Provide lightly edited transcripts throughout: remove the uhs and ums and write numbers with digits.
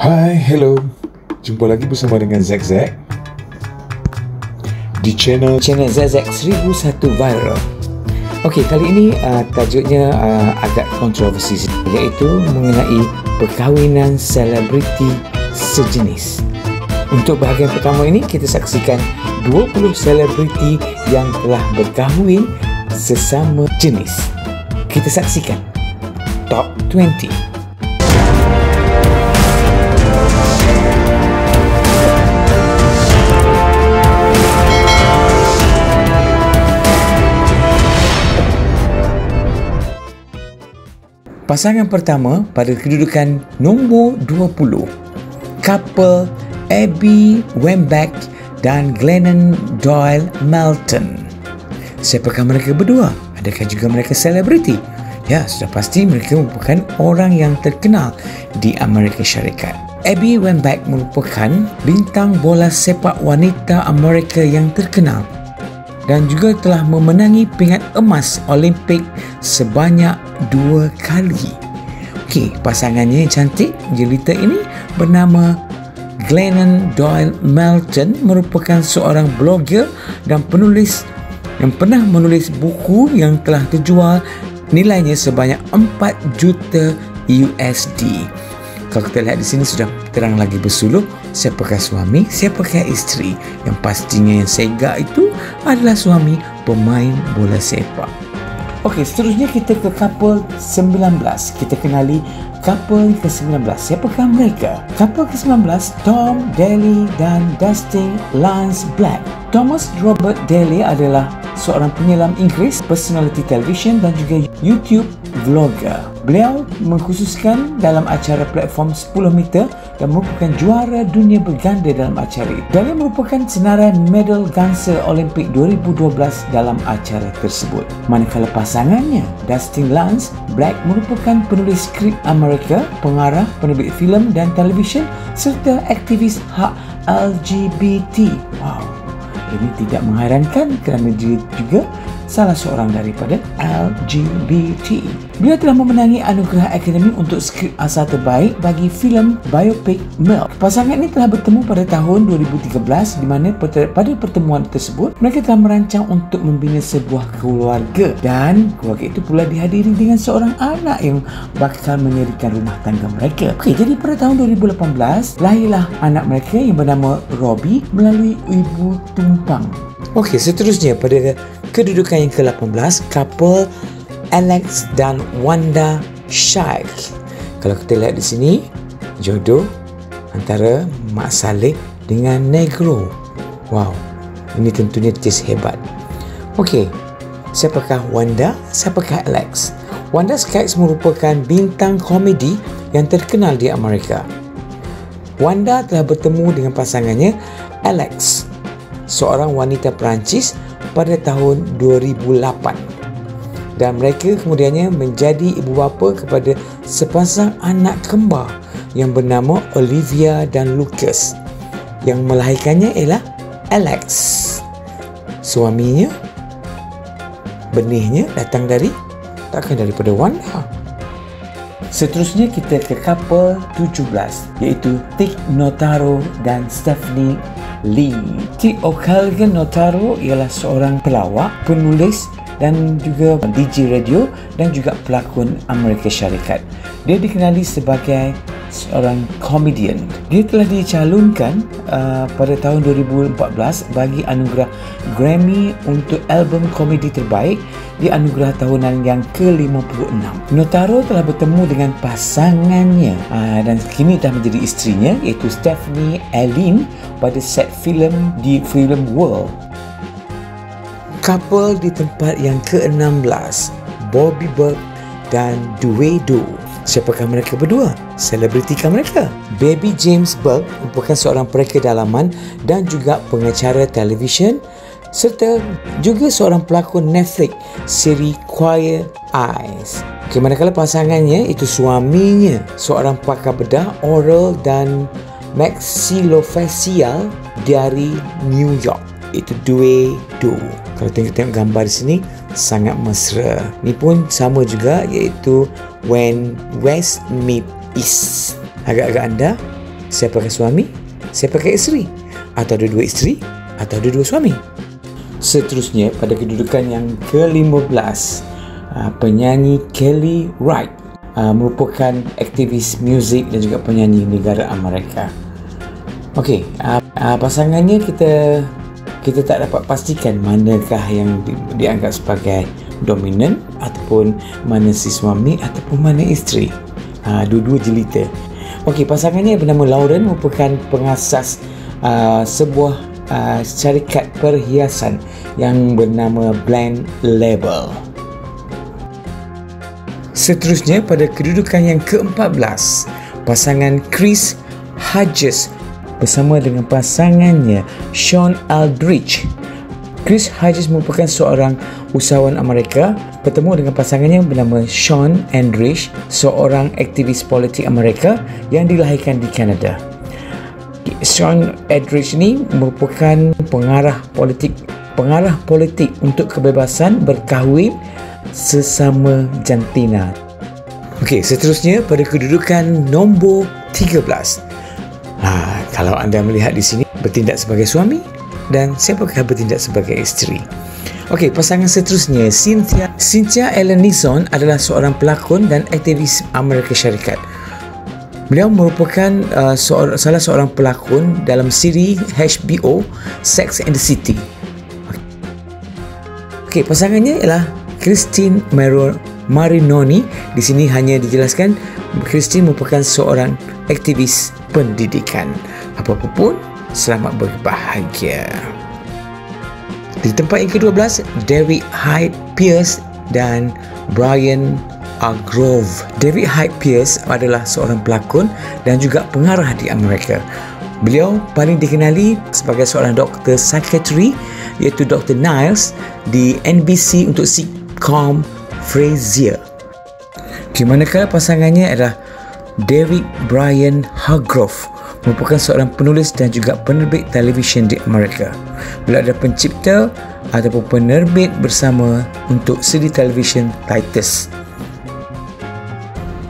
Hai, hello. Jumpa lagi bersama dengan Zack di channel Zack 1001 Viral. Okey, kali ini tajuknya agak kontroversi, iaitu mengenai perkahwinan selebriti sejenis. Untuk bahagian pertama ini, kita saksikan 20 selebriti yang telah berkahwin sesama jenis. Kita saksikan Top 20. Pasangan pertama pada kedudukan nombor 20, couple Abby Wambach dan Glennon Doyle Melton. Siapakah mereka berdua? Adakah juga mereka selebriti? Ya, sudah pasti mereka merupakan orang yang terkenal di Amerika Syarikat. Abby Wambach merupakan bintang bola sepak wanita Amerika yang terkenal dan juga telah memenangi pingat emas Olimpik sebanyak 2 kali. Okey, pasangannya yang cantik jelita ini bernama Glennon Doyle Melton, merupakan seorang blogger dan penulis yang pernah menulis buku yang telah terjual nilainya sebanyak 4 juta USD. Kalau kita lihat di sini sudah terang lagi bersuluh siapakah suami, siapakah isteri. Yang pastinya yang segak itu adalah suami pemain bola sepak. Okey, seterusnya kita ke couple 19. Kita kenali couple ke-19. Siapakah mereka? Couple ke-19, Tom Daly dan Dustin Lance Black. Thomas Robert Daly adalah seorang penyelam Inggeris, personality television dan juga YouTube vlogger. Beliau mengkhususkan dalam acara platform 10 meter dan merupakan juara dunia berganda dalam acara itu. Daly merupakan senarai medal gangsa Olimpik 2012 dalam acara tersebut. Manakala pasangannya, Dustin Lance Black, merupakan penulis skrip Amerika, pengarah, penerbit filem dan televisyen serta aktivis hak LGBT. Wow, ini tidak mengherankan kerana dia juga salah seorang daripada LGBT. Beliau telah memenangi anugerah Akademi untuk skrip asal terbaik bagi filem biopik Milk. Pasangan ini telah bertemu pada tahun 2013 di mana pada pertemuan tersebut mereka telah merancang untuk membina sebuah keluarga dan keluarga itu pula dihadiri dengan seorang anak yang bakal menyediakan rumah tangga mereka. Okey, jadi pada tahun 2018 lahirlah anak mereka yang bernama Robbie melalui ibu tumpang. Okey, seterusnya pada kedudukan yang ke-18, couple Alex dan Wanda Shaik. Kalau kita lihat di sini, jodoh antara Mak Saleh dengan Negro. Wow, ini tentunya just hebat. Okey, siapakah Wanda? Siapakah Alex? Wanda Shaik merupakan bintang komedi yang terkenal di Amerika. Wanda telah bertemu dengan pasangannya Alex, seorang wanita Perancis, pada tahun 2008 dan mereka kemudiannya menjadi ibu bapa kepada sepasang anak kembar yang bernama Olivia dan Lucas. Yang melahirkannya ialah Alex. Suaminya, benihnya takkan daripada Wanda. Seterusnya kita ke couple 17, iaitu Tig Notaro dan Stephanie Lee. Tig O'Callaghan Notaro ialah seorang pelawak, penulis dan juga DJ radio dan juga pelakon Amerika Syarikat. Dia dikenali sebagai seorang komedian. Dia telah dicalonkan pada tahun 2014 bagi anugerah Grammy untuk album komedi terbaik di anugerah tahunan yang ke-56. Notaro telah bertemu dengan pasangannya dan kini telah menjadi isterinya, iaitu Stephanie Aline, pada set filem di Film World. Couple di tempat yang ke-16, Bobby Berg dan Duedo. Siapakah mereka berdua? Selebritikah mereka? Baby James Berg merupakan seorang pereka dalaman dan juga pengacara televisyen serta juga seorang pelakon Netflix siri Quiet Eyes. Manakala pasangannya, itu suaminya, seorang pakar bedah oral dan maxillofacial dari New York, itu Duedo. Kalau tengok gambar di sini sangat mesra. Ni pun sama juga, iaitu When West Meet East. Agak-agak anda Siapakah suami? Siapakah isteri? Atau dua-dua isteri? Atau dua-dua suami? Seterusnya, pada kedudukan yang ke-15, penyanyi Kelly Wright merupakan aktivis muzik dan juga penyanyi negara Amerika. Okey, pasangannya kita tak dapat pastikan manakah yang dianggap sebagai dominan ataupun mana si suami ataupun mana isteri. Dua-dua jelita. Okey, pasangannya bernama Lauren merupakan pengasas sebuah syarikat perhiasan yang bernama Blend Label. Seterusnya, pada kedudukan yang ke-14, pasangan Chris Hedges bersama dengan pasangannya Sean Aldrich. Chris Hedges merupakan seorang usahawan Amerika bertemu dengan pasangannya bernama Sean Aldrich, seorang aktivis politik Amerika yang dilahirkan di Kanada. Sean Aldrich ini merupakan pengarah politik untuk kebebasan berkahwin sesama jantina. Okey, seterusnya pada kedudukan nombor 13. Kalau anda melihat di sini, bertindak sebagai suami dan siapakah bertindak sebagai isteri. Okey, pasangan seterusnya Cynthia Ellen Nixon adalah seorang pelakon dan aktivis Amerika Syarikat. Beliau merupakan salah seorang pelakon dalam siri HBO Sex and the City. Okey, pasangannya ialah Christine Marinoni. Di sini hanya dijelaskan Christine merupakan seorang aktivis pendidikan. Apa-apa pun, selamat berbahagia. Di tempat yang ke-12, David Hyde Pierce dan Brian Grove. David Hyde Pierce adalah seorang pelakon dan juga pengarah di Amerika. Beliau paling dikenali sebagai seorang doktor psikiatri, iaitu Dr. Niles di NBC untuk sitcom Frasier. Manakala pasangannya adalah David Brian Hargrove, merupakan seorang penulis dan juga penerbit televisyen di Amerika. Beliau adalah pencipta ataupun penerbit bersama untuk siri televisyen Titus.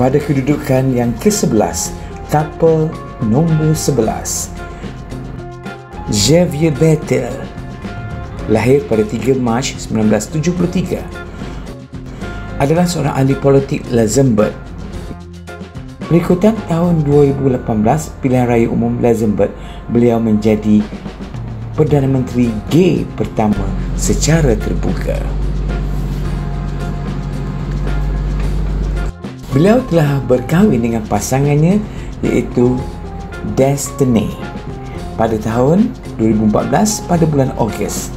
Pada kedudukan yang ke-11, couple nombor 11, Xavier Bettel, lahir pada 3 Mac 1973, adalah seorang ahli politik Luxembourg. Berikutan tahun 2018 pilihan raya umum Luxembourg, beliau menjadi Perdana Menteri gay pertama secara terbuka. Beliau telah berkahwin dengan pasangannya iaitu Destiny pada tahun 2014 pada bulan Ogos.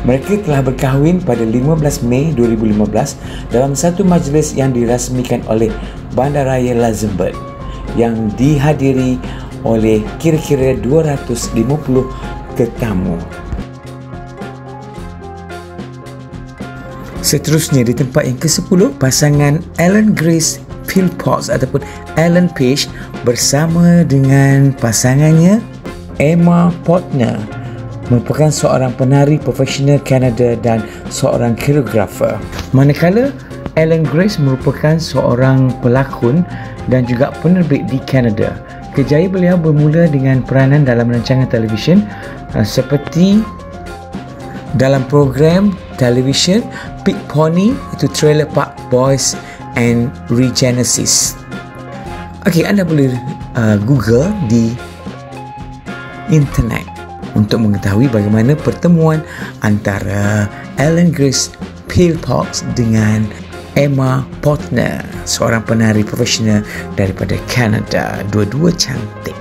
Mereka telah berkahwin pada 15 Mei 2015 dalam satu majlis yang dirasmikan oleh Bandaraya Luxembourg yang dihadiri oleh kira-kira 250 tetamu. Seterusnya di tempat yang ke-10, pasangan Ellen Grace Philpotts ataupun Ellen Page bersama dengan pasangannya Emma Portner, merupakan seorang penari profesional Kanada dan seorang koreografer. Manakala Ellen Grace merupakan seorang pelakon dan juga penerbit di Kanada. Kerjaya beliau bermula dengan peranan dalam rancangan televisyen seperti dalam program televisyen Big Pony, itu Trailer Park Boys and Regenesis. Okey, anda boleh Google di internet untuk mengetahui bagaimana pertemuan antara Ellen Grace Philpotts dengan Emma Portner, seorang penari profesional daripada Kanada. Dua-dua cantik.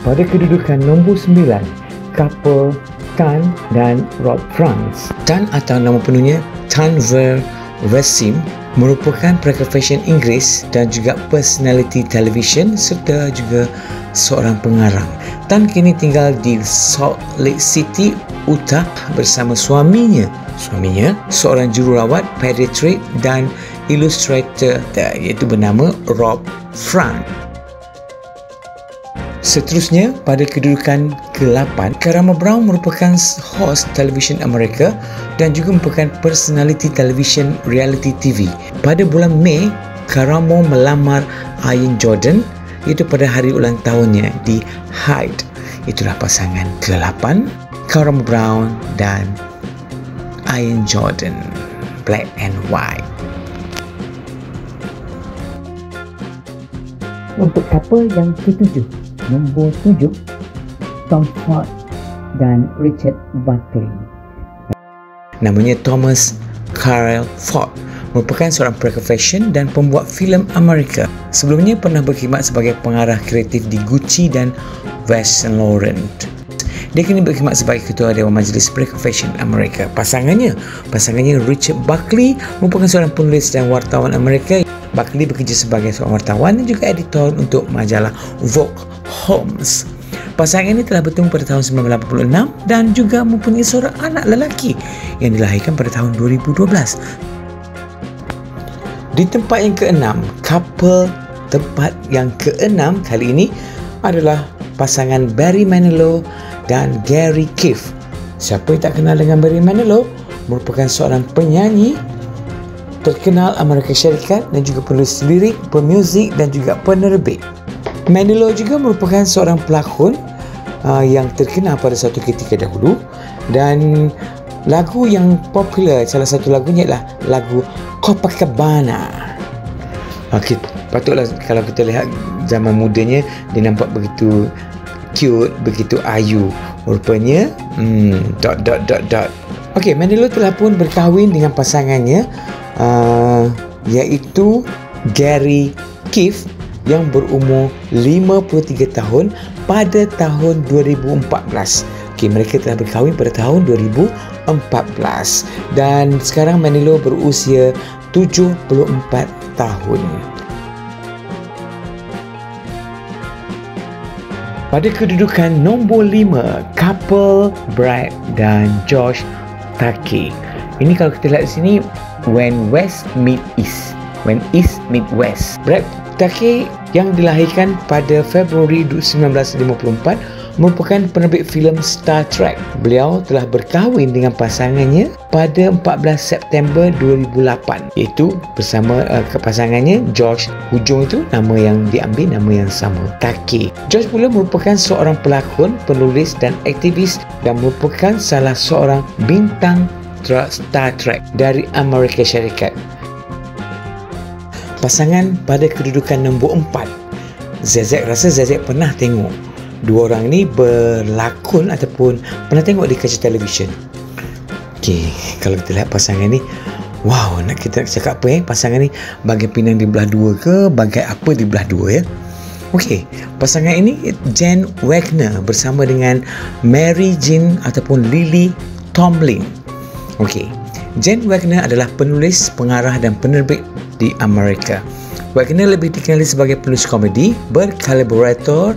Pada kedudukan nombor 9, couple Tan dan Rod France. Tan atau nama penuhnya Tanvir Wasim merupakan pelakon fashion Inggeris dan juga personality television serta juga seorang pengarang. Tan kini tinggal di Salt Lake City, Utah bersama suaminya seorang jururawat, pediatric dan illustrator iaitu bernama Rob Frank. Seterusnya pada kedudukan ke-8, Karama Brown merupakan host televisyen Amerika dan juga merupakan personality television reality TV. Pada bulan Mei, Karamo melamar Ian Jordan iaitu pada hari ulang tahunnya di Hyde. Itulah pasangan ke-8, Cara Brown dan Ian Jordan, Black and White. Untuk couple yang ke-7, nombor 7, Tom Ford dan Richard Buckley. Namanya Thomas Carl Ford, merupakan seorang pelakon fashion dan pembuat filem Amerika. Sebelumnya pernah berkhidmat sebagai pengarah kreatif di Gucci dan Yves Saint Laurent. Dia kini berkhidmat sebagai ketua Dewan Majlis Pelakon Fashion Amerika. Pasangannya Richard Buckley merupakan seorang penulis dan wartawan Amerika. Buckley bekerja sebagai seorang wartawan dan juga editor untuk majalah Vogue Homes. Pasangan ini telah bertemu pada tahun 1986 dan juga mempunyai seorang anak lelaki yang dilahirkan pada tahun 2012. Di tempat yang ke-6, couple tempat yang ke-6 kali ini adalah pasangan Barry Manilow dan Gary Keefe. Siapa yang tak kenal dengan Barry Manilow? Merupakan seorang penyanyi terkenal Amerika Syarikat dan juga penulis lirik, pemuzik dan juga penerbit. Manilow juga merupakan seorang pelakon yang terkenal pada satu ketika dahulu, dan lagu yang popular, salah satu lagunya adalah lagu Copacabana. Patutlah kalau kita lihat zaman mudanya, dia nampak begitu cute, begitu ayu. Rupanya Manilow telah pun berkahwin dengan pasangannya iaitu Gary Keefe yang berumur 53 tahun pada tahun 2014. Mereka telah berkahwin pada tahun 2014 dan sekarang Manilow berusia 74 tahun. Pada kedudukan nombor 5, couple Brad dan Josh Takei. Ini kalau kita lihat di sini, when West meet East, when East meet West. Brad Takei yang dilahirkan pada Februari 1954 merupakan penerbit filem Star Trek. Beliau telah berkahwin dengan pasangannya pada 14 September 2008, iaitu bersama pasangannya Josh. Hujung itu nama yang diambil nama yang sama, Takei. Josh pula merupakan seorang pelakon, penulis dan aktivis dan merupakan salah seorang bintang Star Trek dari Amerika Syarikat. Pasangan pada kedudukan nombor 4, Zezek rasa Zezek pernah tengok dua orang ni berlakon ataupun pernah tengok di kaca televisyen. Kalau kita lihat pasangan ni, wow, nak kita cakap apa pasangan ni bagai pinang di belah dua ke bagai apa di belah dua ya. Pasangan ini Jen Wagner bersama dengan Mary Jean ataupun Lily Tomlin. Jen Wagner adalah penulis, pengarah dan penerbit di Amerika. Wagner lebih dikenali sebagai penulis komedi, berkolaborator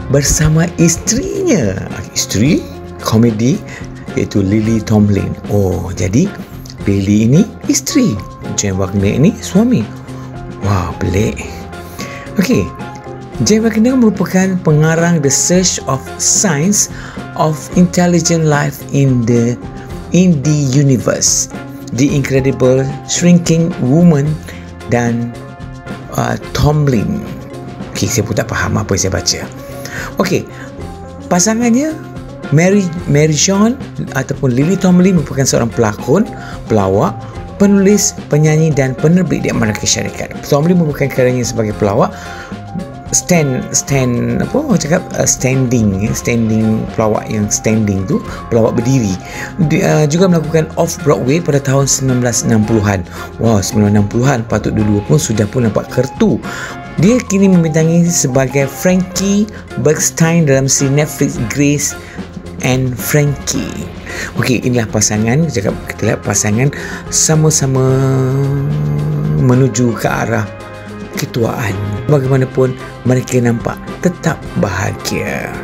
bersama isterinya, isteri komedi iaitu Lily Tomlin. Jadi Lily ini isteri, Jen Wagner ini suami. Wow, pelik. Jen Wagner merupakan pengarang The Search of Signs of Intelligent Life in the Universe, The Incredible Shrinking Woman dan Tomlin. Saya pun tak faham apa yang saya baca. Pasangannya Mary Jean ataupun Lily Tomlin merupakan seorang pelakon, pelawak, penulis, penyanyi dan penerbit di Amerika Syarikat. Tomlin merupakan karirnya sebagai pelawak, standing pelawak yang standing tu, pelawak berdiri. Dia juga melakukan off-Broadway pada tahun 1960-an. 1960-an, patut dulu pun sudah pun nampak kertu. Dia kini membintangi sebagai Frankie Bergstein dalam siri Netflix Grace and Frankie. Inilah pasangan. Kita lihat pasangan sama-sama menuju ke arah ketuaan. Bagaimanapun mereka nampak tetap bahagia.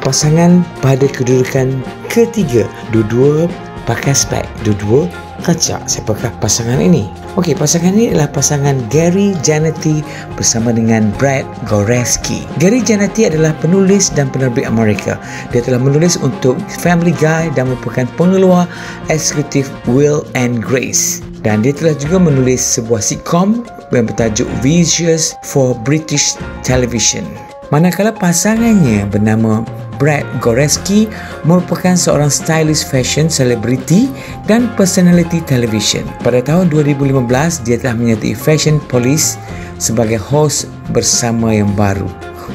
Pasangan pada kedudukan ketiga, dua-dua pakai spek, dua-dua kaca. Siapakah pasangan ini? Pasangan ini adalah pasangan Gary Janetti bersama dengan Brad Goreski. Gary Janetti adalah penulis dan penerbit Amerika. Dia telah menulis untuk Family Guy dan merupakan pengeluar eksekutif Will and Grace. Dan dia telah juga menulis sebuah sitcom yang bertajuk Vicious for British Television. Manakala pasangannya bernama Brad Goreski merupakan seorang stylist fashion, selebriti dan personality television. Pada tahun 2015, dia telah menyertai Fashion Police sebagai host bersama yang baru.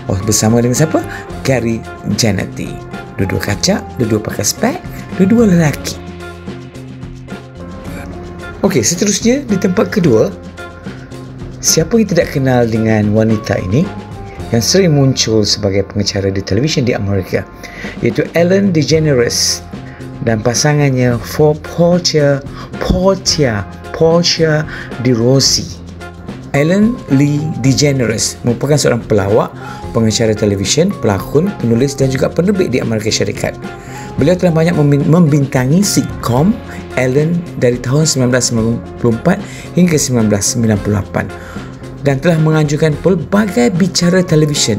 Host bersama dengan siapa? Gary Janetti. Dua-dua kacak, dua-dua pakai spek, dua-dua lelaki. Okey, seterusnya di tempat kedua, siapa yang tidak kenal dengan wanita ini yang sering muncul sebagai pengacara di televisyen di Amerika, iaitu Ellen DeGeneres dan pasangannya Portia de Rossi. Ellen Lee DeGeneres merupakan seorang pelawak, pengacara televisyen, pelakon, penulis dan juga penerbit di Amerika Syarikat. Beliau telah banyak membintangi sitcom Ellen dari tahun 1994 hingga 1998 dan telah mengajukan pelbagai bicara televisyen.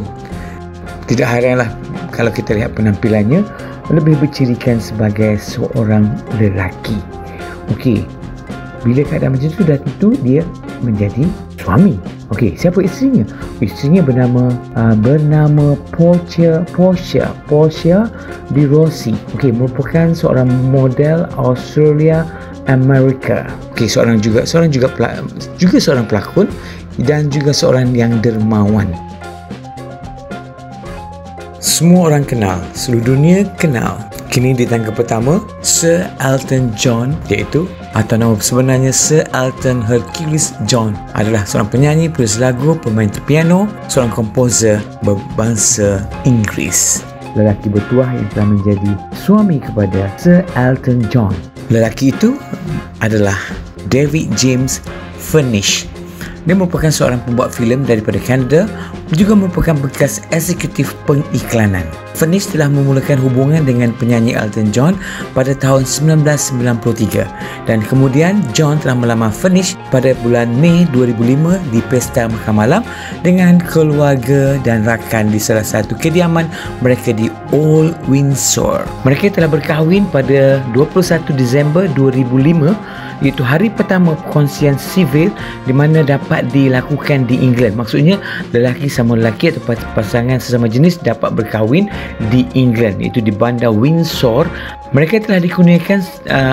Tidak heranlah kalau kita lihat penampilannya lebih bercirikan sebagai seorang lelaki. Okey, bila keadaan macam itu dah tentu dia menjadi suami. Okey, siapa isterinya? Isterinya bernama Portia de Rossi. Okey, merupakan seorang model Australia Amerika. Okey, seorang seorang pelakon dan juga seorang yang dermawan. Semua orang kenal, seluruh dunia kenal. Kini di tangga pertama, Sir Elton John, iaitu atau nama sebenarnya Sir Elton Hercules John, adalah seorang penyanyi, penulis lagu, pemain piano, seorang komposer berbangsa Inggeris. Lelaki bertuah yang telah menjadi suami kepada Sir Elton John. Lelaki itu adalah David James Furnish. Dia merupakan seorang pembuat filem daripada Kanada, juga merupakan bekas eksekutif pengiklanan. Furnish telah memulakan hubungan dengan penyanyi Elton John pada tahun 1993 dan kemudian John telah melamar Furnish pada bulan Mei 2005 di pesta makan malam dengan keluarga dan rakan di salah satu kediaman mereka di Old Windsor. Mereka telah berkahwin pada 21 Disember 2005, iaitu hari pertama perkongsian sivil di mana dapat dilakukan di England. Maksudnya lelaki sama lelaki atau pasangan sesama jenis dapat berkahwin di England, iaitu di bandar Windsor. Mereka telah dikurniakan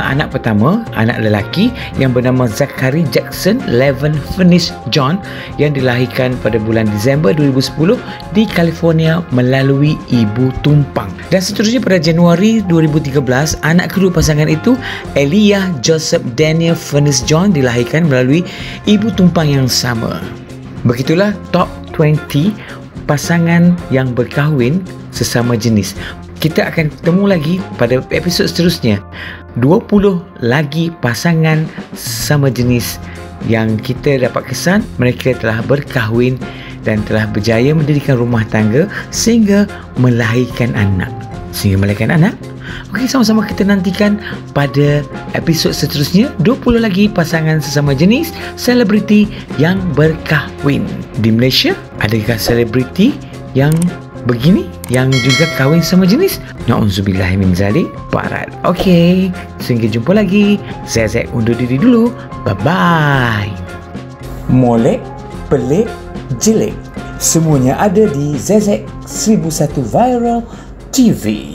anak pertama, anak lelaki yang bernama Zachary Jackson Levin Furnish John yang dilahirkan pada bulan Disember 2010 di California melalui ibu tumpang. Dan seterusnya pada Januari 2013, anak kedua pasangan itu, Elijah Joseph Daniel Furnish John, dilahirkan melalui ibu tumpang yang sama. Begitulah top 20 pasangan yang berkahwin sesama jenis. Kita akan bertemu lagi pada episod seterusnya. 20 lagi pasangan sama jenis yang kita dapat kesan mereka telah berkahwin dan telah berjaya mendirikan rumah tangga sehingga melahirkan anak. Okey, sama-sama kita nantikan pada episod seterusnya. 20 lagi pasangan sesama jenis selebriti yang berkahwin. Di Malaysia, adakah selebriti yang begini yang juga kahwin sama jenis? Na'udzubillah min zalik, barat. Okey, sehingga jumpa lagi. Saya undur diri dulu. Bye-bye. Molek, pelik, jelik, semuanya ada di ZZ 1001 Viral TV.